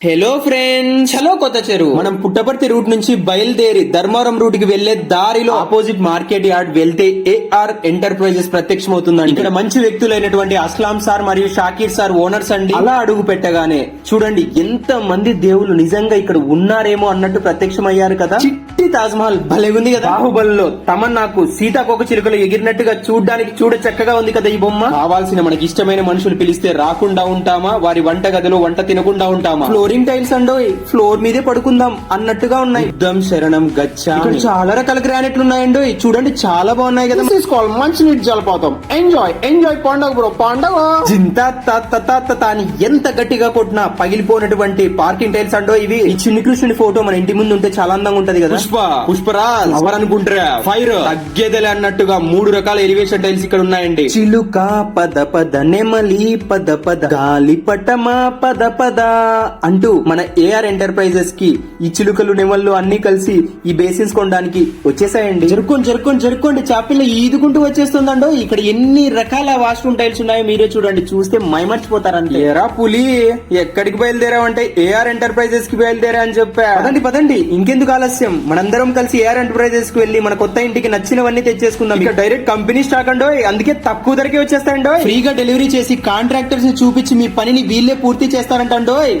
Hello friends, hello కొత్త చెరువు. మనం పుట్టపర్తి రూట్ నుంచి బయలుదేరి ధర్మవరం రూట్ కి వెళ్లే దారిలో ఆపోజిట్ మార్కెట్ యార్డ్ వెళ్తే ఏఆర్ ఎంటర్ప్రైజెస్ ప్రత్యక్షమవుతుందండి. ఇక్కడ మంచి వ్యక్తులైనటువంటి అస్లాం సార్ మరియు షాకీర్ సార్ ఓనర్స్ అండి. అలా అడుగు పెట్టగానే చూడండి ఎంత మంది దేవుళ్ళు నిజంగా ఇక్కడ ఉన్నారేమో అన్నట్టు ప్రత్యక్షమయ్యారు కదా. చిట్టి తాజ్ మహల్ భలే ఉంది కదా. బాహుబలిలో తమన్నాకు సీతాకోక చిలుకలు ఎగిరినట్టుగా చూడడానికి చూడ చక్కగా ఉంది కదా ఈ బొమ్మ. కావాల్సిన మనకి ఇష్టమైన మనుషులు పిలిస్తే రాకుండా ఉంటామా, వారి వంట గదిలో వంట తినకుండా ఉంటామా. ఫ్లోరింగ్ టైల్స్ అండోయ్, ఫ్లోర్ మీదే పడుకుందాం అన్నట్టుగా ఉన్నాయి. యుద్ధం శరణం గచ్చా. ఇక్కడ చాలా రకాల గ్రానైట్లు ఉన్నాయండో, చూడండి చాలా బాగున్నాయి కదా. తీసుకోవాలి మంచి నీటి జలపాతం. ఎంజాయ్ ఎంజాయ్ పండగ బ్రో పండగ. జింతా తాని ఎంత గట్టిగా కొట్టినా పగిలిపోయినటువంటి పార్కింగ్ టైల్స్ అండో ఇవి. ఈ చిన్ని కృష్ణుడి ఫోటో మన ఇంటి ముందు ఉంటే చాలా అందంగా ఉంటది కదా. పుష్పరాజ్ ఎవరు అనుకుంటారా, ఫైర్ తగ్గేదలే అన్నట్టుగా 3 రకాల ఎలివేషన్ టైల్స్ ఇక్కడ ఉన్నాయండి. చిలుక పద పద నెమలి పద పద గాలి పటమా పద పద అంటూ మన ఏఆర్ ఎంటర్ప్రైజెస్ కి ఈ చిలుకలు నెమళ్ళు అన్ని కలిసి ఈ బేసిన్స్ కొనడానికి వచ్చేసాయండి. జరుక్కోండి చాపిల్ల ఈదుకుంటూ వచ్చేస్తుందండో. ఇక్కడ ఎన్ని రకాల వాష్రూమ్ టైల్స్ ఉన్నాయో మీరే చూడండి, చూస్తే మైమర్చిపోతారంటే. ఏరా పులి, ఎక్కడికి బయలుదేరావంటే ఏఆర్ ఎంటర్ప్రైజెస్ కి బయలుదేరా అని చెప్పా. పదండి ఇంకెందుకు ఆలస్యం, మనందరం కలిసి ఏఆర్ ఎంటర్ప్రైజెస్ కి వెళ్లి మన కొత్త ఇంటికి నచ్చినవన్నీ తెచ్చేసుకుందాం. ఇక్కడ డైరెక్ట్ కంపెనీ స్టాక్ అండో, అందుకే తక్కువ ధరకే వచ్చేస్తాయండో. ఫ్రీగా డెలివరీ చేసి కాంట్రాక్టర్స్ ని చూపించి మీ పనిని వీళ్ళే పూర్తి చేస్తారంటండోయ్.